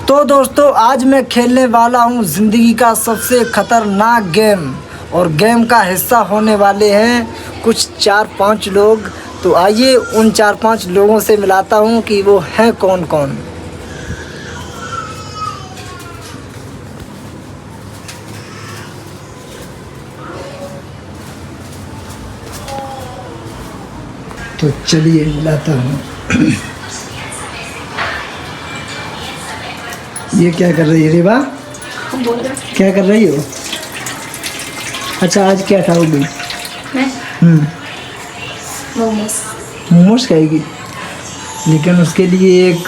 तो दोस्तों आज मैं खेलने वाला हूँ ज़िंदगी का सबसे ख़तरनाक गेम और गेम का हिस्सा होने वाले हैं कुछ 4-5 लोग। तो आइए उन 4-5 लोगों से मिलाता हूँ कि वो हैं कौन कौन। तो चलिए मिलाता हूँ। ये क्या कर रही है रेवा? क्या कर रही हो? अच्छा आज क्या खाओगी? मोमोज खाएगी, लेकिन उसके लिए एक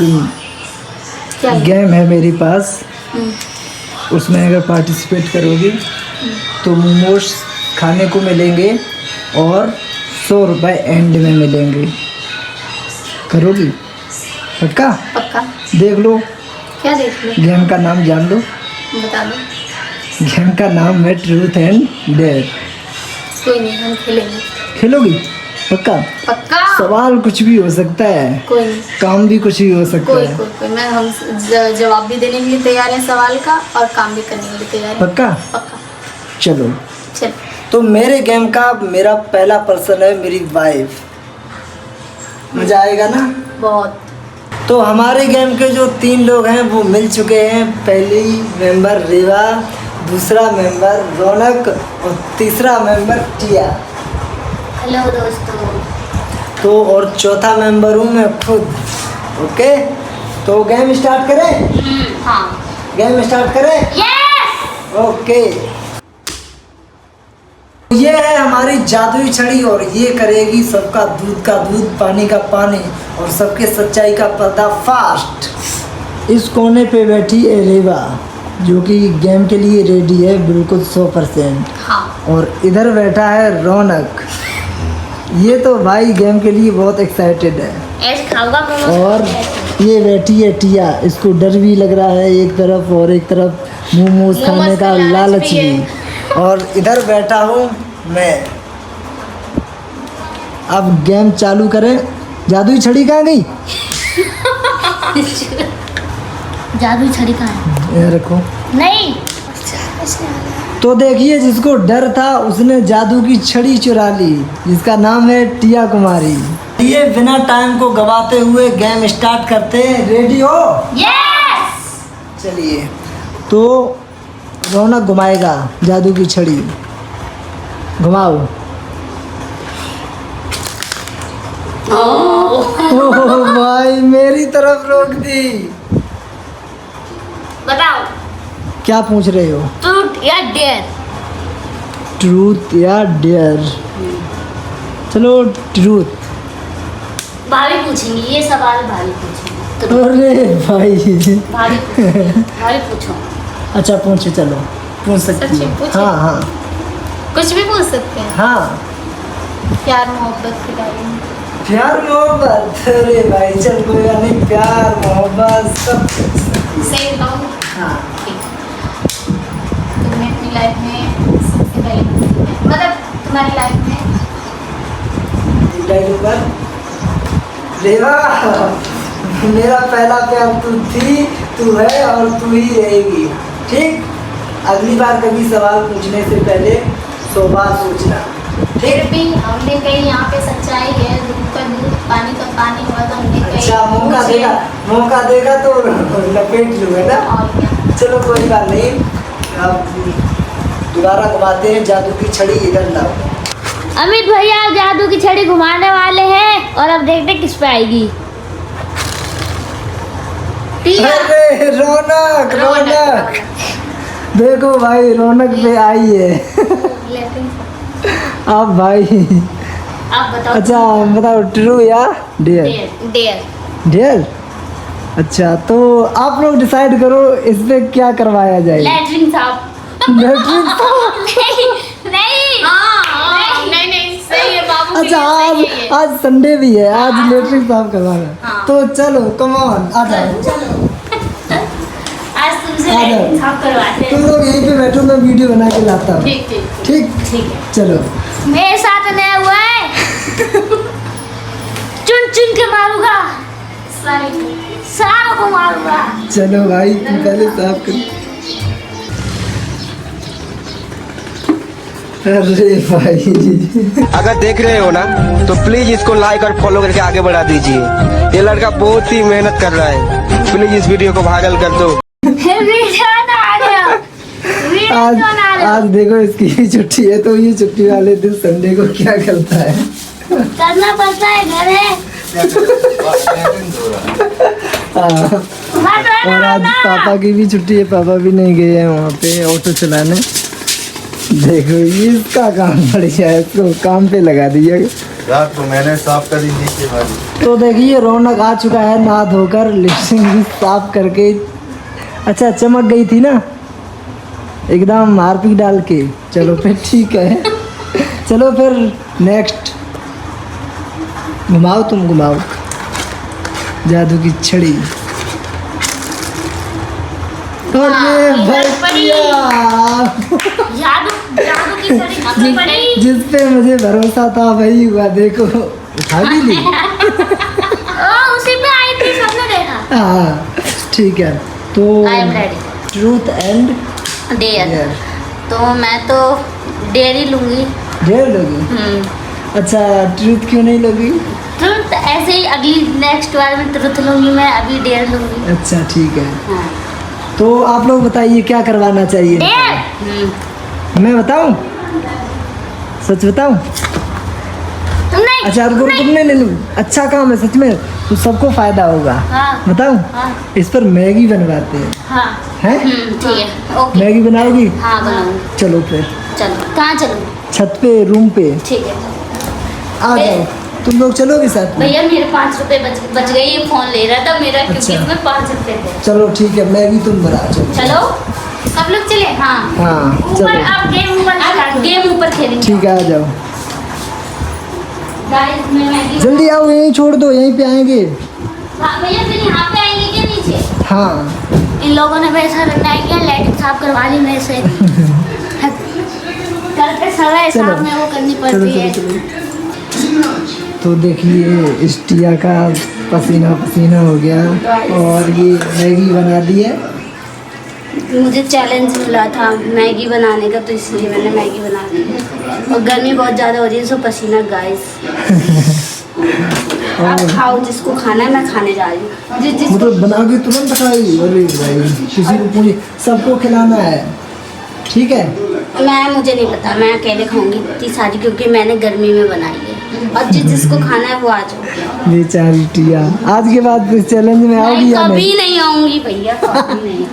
गेम है मेरे पास। उसमें अगर पार्टिसिपेट करोगी तो मोमोज खाने को मिलेंगे और 100 रुपये एंड में मिलेंगे। करोगी? पक्का? पक्का। देख लो। क्या देख लो? गेम का नाम जान लो। बता दो। गेम का नाम है ट्रूथ एंड डेयर। कोई नहीं, हम खेलेंगे। खेलोगी? पक्का? पक्का। सवाल कुछ भी हो सकता है, कोई नहीं, काम भी कुछ भी हो सकता कोई है। कोई मैं हम जवाब भी देने के लिए तैयार हैं सवाल का और काम भी करने के लिए तैयार हैं। पक्का? पक्का। चलो। चल। तो मेरे गेम का मेरा पहला पर्सन है मेरी वाइफ। मजा आएगा ना? बहुत। तो हमारे गेम के जो 3 लोग हैं वो मिल चुके हैं। पहली मेंबर रेवा, दूसरा मेंबर रौनक और तीसरा मेंबर टिया। हेलो दोस्तों। तो और चौथा मेंबर हूँ मैं खुद। ओके, तो गेम स्टार्ट करें? हाँ। गेम स्टार्ट करें? यस। ओके। ये है हमारी जादुई छड़ी और ये करेगी सबका दूध का दूध, पानी का पानी और सबके सच्चाई का पर्दाफाश। इस कोने पे बैठी है रेवा जो कि गेम के लिए रेडी है बिल्कुल 100%। हाँ। और इधर बैठा है रौनक। ये तो भाई गेम के लिए बहुत एक्साइटेड है। ऐसे खाऊंगा और ये बैठी है टिया, इसको डर भी लग रहा है एक तरफ और एक तरफ मोमोज खाने का लालच भी। और इधर बैठा हूँ मैं। अब गेम चालू करें। जादुई छड़ी कहाँ गई? जादू छड़ी कहाँ है? ये रखो। नहीं। तो देखिए, जिसको डर था उसने जादू की छड़ी चुरा ली, जिसका नाम है टिया कुमारी। ये बिना टाइम को गवाते हुए गेम स्टार्ट करते हैं। रेडी हो? यस। चलिए। तो रौनक घुमाएगा जादू की छड़ी। घुमाओ। ओह भाई, मेरी तरफ रोक दी। बताओ क्या पूछ रहे हो? ट्रूथ या डेयर? ट्रूथ या डेयर? चलो ट्रूथ। भाभी पूछेंगी ये सवाल, भाभी पूछेंगी। अरे भाई। भाभी पूछो। अच्छा पूछो, चलो पूछ सकती सच्ची हो। पूछे? हाँ हाँ कुछ भी पूछ सकते हैं। हाँ। प्यार मोहब्बत के बारे में। प्यार मोहब्बत? अरे भाई चल कोई बात नहीं, प्यार मोहब्बत सब। सही बताऊँ? हाँ। तुमने अपनी लाइफ में सबसे पहले मतलब तुम्हारी लाइफ में रेवा, मेरा पहला प्यार तू थी, तू है और तू ही रहेगी। ठीक? अगली बार कभी सवाल पूछने से पहले 100 बार सोचना। फिर भी हमने कहीं यहाँ पे सच्चाई है, दूध का दूध पानी का पानी हुआ तो हमने कहीं अच्छा मौका देगा तो लपेट लूँगा ना। और क्या। चलो कोई बात नहीं। अब दोबारा घुमाते हैं जादू की छड़ी। इधर लाओ। अमित भैया जादू की छड़ी घुमाने वाले हैं और अब देखते किस पे आएगी। अरे रौनक देखो भाई, रौनक पे आई है। अब भाई आप बताओ। अच्छा बताओ, ट्रू या डेयर? डेयर। डेयर? अच्छा तो आप लोग डिसाइड करो इस पे क्या करवाया जाए। लैट्रिन साफ। लैट्रिन? नहीं सही है बाबू। अच्छा आज संडे भी है, आज लैट्रिन साफ करवाना है। हाँ। तो चलो कम ऑन, आ जाओ। चलो आज तुमसे आ जाओ। लैट्रिन साफ करवाते हैं। तुम लोग यहीं पे बैठो, मैं वीडियो बना के लाता हूँ। ठीक ठीक ठीक ठीक है। चलो। मेरे साथ नया हुआ है। चुन चुन के मारूंगा। सारों को मारूंगा। चलो भाई तुम पहले साफ कर। अरे भाई अगर देख रहे हो ना तो प्लीज इसको लाइक और फॉलो करके आगे बढ़ा दीजिए। ये लड़का बहुत ही मेहनत कर रहा है, प्लीज इस वीडियो को वायरल कर दो। आज देखो इसकी भी छुट्टी है, तो ये छुट्टी वाले दिन संडे को क्या करता है? करना पड़ता है घर है। हाँ। और आज पापा की भी छुट्टी है, पापा भी नहीं गए हैं वहाँ पे ऑटो चलाने। देखो ये इसका काम बढ़िया है, इसको काम पे लगा दिया। रात को मैंने साफ करी नीचे वाली। तो देखिए रौनक आ चुका है नहा धोकर, लिपस्टिक भी साफ करके। अच्छा चमक गई थी ना एकदम हार्पिक डाल के। चलो फिर ठीक है। चलो फिर नेक्स्ट घुमाओ, तुम घुमाओ जादू की छड़ी। अरे भैया जादू जादू की छड़ी हमने पड़ी। जिस पे मुझे भरोसा था वही हुआ, देखो उठा भी ली। उसी पे आई थी, सबने देखा। हाँ ठीक है। तो I am ready. Truth and dare. तो मैं तो डेयर ही लूंगी। डेयर लोगी? अच्छा ट्रूथ क्यों नहीं लोगी? ट्रुथ ऐसे ही अगली नेक्स्ट बार में ट्रुथ लूंगी मैं, अभी डेयर लूंगी। अच्छा ठीक है। हाँ। तो आप लोग बताइए क्या करवाना चाहिए? डेयर। मैं बताऊं? सच बताऊं? तुम नहीं। अच्छा रुको रुको, तुमने ले लूं। अच्छा काम है सच में, तो सबको फायदा होगा। हाँ। बताऊं? हाँ। इस पर मैगी बनवाते हैं। हाँ। हैं? ठीक है ओके। मैगी बनाओगी? हाँ बनाऊंगी। चलो फिर चलो कहाँ चलूँ? छत पे रूम पे ठीक है। आ जाओ। तुम लोग चलोगे साथ में? भैया मेरे 5 रुपए बच गए, ये फोन ले रहा था मेरा, क्योंकि अच्छा। इसमें 5 रुपए थे। चलो ठीक है, मैगी तुम बना। चलो सब लोग चले। हाँ हाँ ऊपर चलो आप गेम ऊपर खेलेंगे। ठीक है, आ जाओ गाइस मैं मैगी। जल्दी आओ, यहीं छोड़ दो, यहीं पे आएंगे। हाँ भैया फिर यहाँ पे आएंगे क्या नीचे? हाँ इन लोगों ने मेरे साथ अन्याय किया, लाइटिंग साफ करवा ली मेरे से। कल पे समय चलो। साफ में वो करनी चलो पड़ती है। चलो चलो। तो देखिए इस टिया का पसीना पसीना हो गया और ये मैगी बना दी है। मुझे चैलेंज मिला था मैगी बनाने का, तो इसलिए मैंने मैगी बना दी। और गर्मी बहुत ज़्यादा हो रही है, सो पसीना गाइस। आप खाओ, जिसको खाना है, मैं खाने जा रही हूँ। जिस मतलब बना के तुरंत खाई? अरे भाई किसी को पूरी सबको खिलाना है, ठीक है? मुझे नहीं पता, मैं अकेले खाऊंगी इतनी सारी, क्योंकि मैंने गर्मी में बनाई है। और जिसको खाना है वो आ जाओ। बेचारी टिया, आज के बाद इस चैलेंज में आओगी या कभी नहीं? नहीं आऊंगी भैया, कभी नहीं।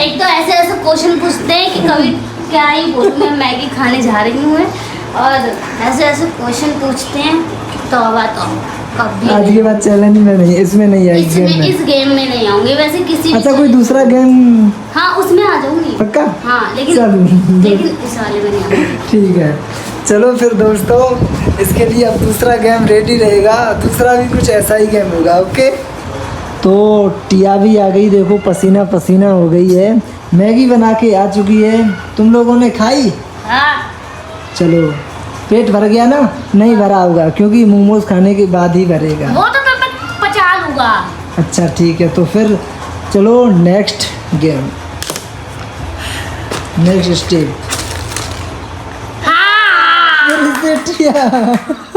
एक तो ऐसे ऐसे क्वेश्चन पूछते हैं कि कभी क्या ही बोलूं मैं मैगी खाने जा रही हूँ, और ऐसे ऐसे क्वेश्चन पूछते हैं तो कभी आज नहीं। के बाद चैलेंज में नहीं, इसमें नहीं आई गेम इसमें में। इस गेम में नहीं आऊंगी। वैसे किसी अच्छा कोई दूसरा गेम? हाँ उसमें आ जाऊंगी पक्का? हाँ, लेकिन चलो। इस वाले में नहीं आऊंगी। ठीक है चलो फिर दोस्तों, इसके लिए अब दूसरा गेम रेडी रहेगा। दूसरा भी कुछ ऐसा ही गेम होगा, ओके? तो टिया भी आ गई, देखो पसीना पसीना हो गई है। मैगी बना के आ चुकी है। तुम लोगों ने खाई? हाँ चलो पेट भर गया ना? नहीं भरा होगा क्योंकि मोमोज खाने के बाद ही भरेगा। वो तो मैं पचा लूंगा। अच्छा ठीक है, तो फिर चलो नेक्स्ट गेम, नेक्स्ट स्टेप।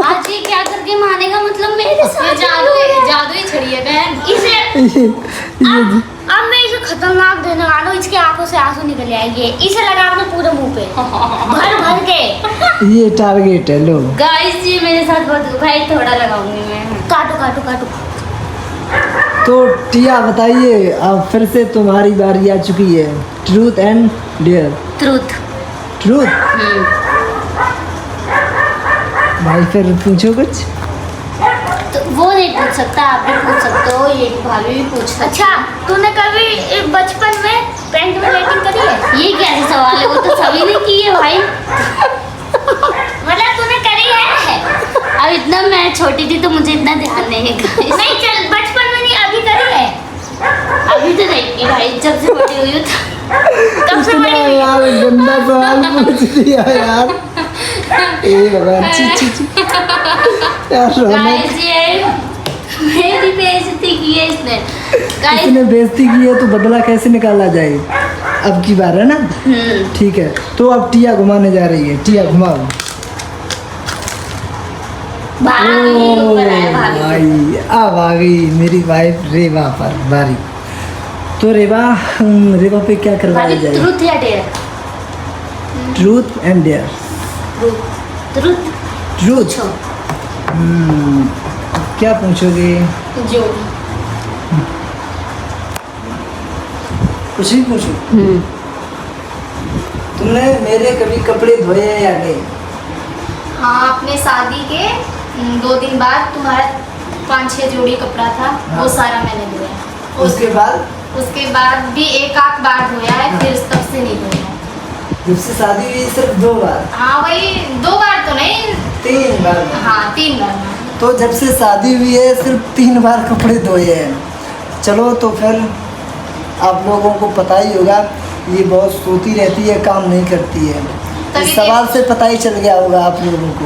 आज ये क्या करके मानेगा? मतलब मेरे साथ जादू ही छड़ी है बहन। इसे अब मैं इसे खतरनाक देने वाला हूँ। इसकी आंखों से आंसू निकल आएंगे। इसे लगा अपने पूरे मुंह पे भर भर के। ये टारगेट है, लो। गाइस ये मेरे साथ बहुत भाई, थोड़ा लगाऊंगी मैं। काटो काटो काटो। तो टिया बताइए, अब फिर से तुम्हारी बारी आ चुकी है। Truth and dare. Truth. Truth? भाई फिर पूछो कुछ। तो वो नहीं पूछ सकता, आप भी पूछ सकते हो, ये भाभी भी पूछ सकती। अच्छा तूने कभी बचपन में पैंट में लाइटिंग करी है? ये कैसे सवाल है? वो तो सभी ने की है भाई। मतलब तूने करी है? अब इतना मैं छोटी थी तो मुझे इतना ध्यान नहीं है। नहीं चल बचपन में नहीं, अभी करी है? अभी तो नहीं भाई, जब से बड़ी हुई हूँ तब से बड़ी हुई। यार गंदा सवाल पूछ लिया यार। ए भगवान, छी छी छी। यार रौनक। गाइस ये मेरी बेइज्जती की है इसने गाइस। इसने बेइज्जती की है तो बदला कैसे निकाला जाए? अब की बार है ना? ठीक है, तो अब टिया घुमाने जा रही है। टिया घुमाओ। भाभी ऊपर है, भाभी। भाई अब आ गई मेरी वाइफ रेवा पर बारी। तो रेवा रेवा पे क्या करवाया भाभी जाए? ट्रूथ या dare? Truth and dare. Truth truth. क्या पूछोगे? जो कुछ भी पूछो। तुमने मेरे कभी कपड़े धोए हैं या नहीं? हाँ, अपने शादी के 2 दिन बाद तुम्हारा 5-6 जोड़ी कपड़ा था, वो सारा मैंने धोया। उसके बाद भी एक आध बार धोया है, फिर तब से नहीं धोया। जब से शादी हुई सिर्फ 2 बार? हाँ वही 2 बार तो नहीं, 3 बार। हाँ 3 बार। तो जब से शादी हुई है सिर्फ 3 बार कपड़े धोए हैं। चलो तो फिर आप लोगों को पता ही होगा, ये बहुत सोती रहती है, काम नहीं करती है। तभी इस सवाल से पता ही चल गया होगा आप लोगों को।